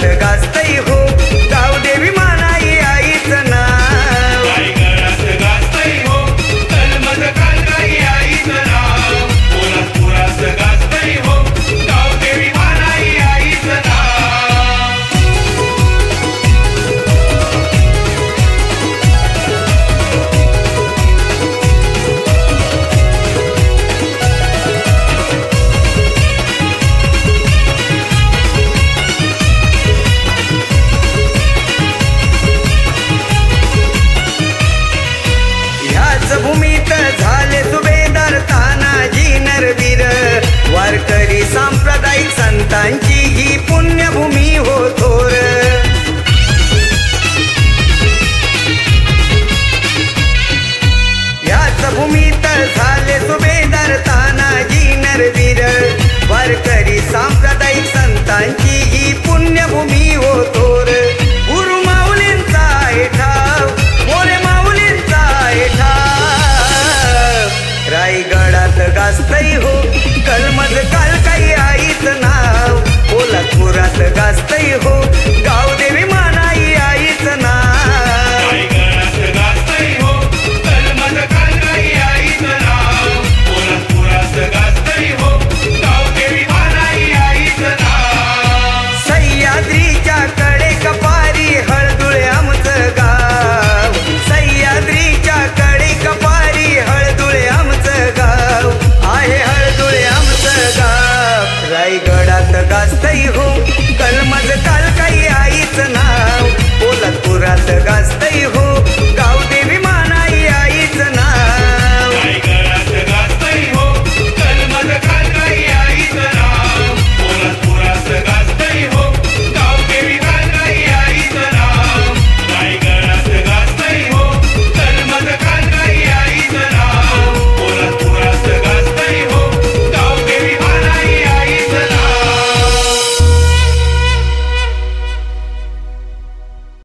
गडात गाजतई हो गावदेवी मानाई आईचं नाव रायगडात गाजतई हो कलमद कालकाई आईचं नाव पोलादपुरात गाजतई हो गावदेवी मानाई आईचं नाव ह्याच भूमीत झाले सुभेदार तानाजी नरवीर वारकरी सांप्रदायिक संतांची ही पुण्यभूमी हो थोर ह्याच भूमीत झाले सुभेदार तानाजी नरवीर वारकरी सांप्रदायिक संतांची ही पुण्यभूमी हो थोर गुरु माऊलींचा आहे ठाव मोरे माऊलींचा आहे ठाव रायगडात गाजतई हो कलमद कालकाई आईचं नाव पोलादपुरात गाजतई हो गावदेवी मानाई आईचं नाव रायगडात गाजतई हो कलमद कालकाई आईचं नाव पोलादपुरात गाजतई हो गावदेवी मानाई आईचं नाव सह्याद्रीच्या कडे कपारी हळदुळे आमचं गाव सह्याद्रीच्या कडे कपारी हळदुळे आमचं गाव आहे हळदुळे आमचं गाव रायगडात गाजतई हो कलमद कालकाई आईचं नाव पोलादपुरात गाजतई हो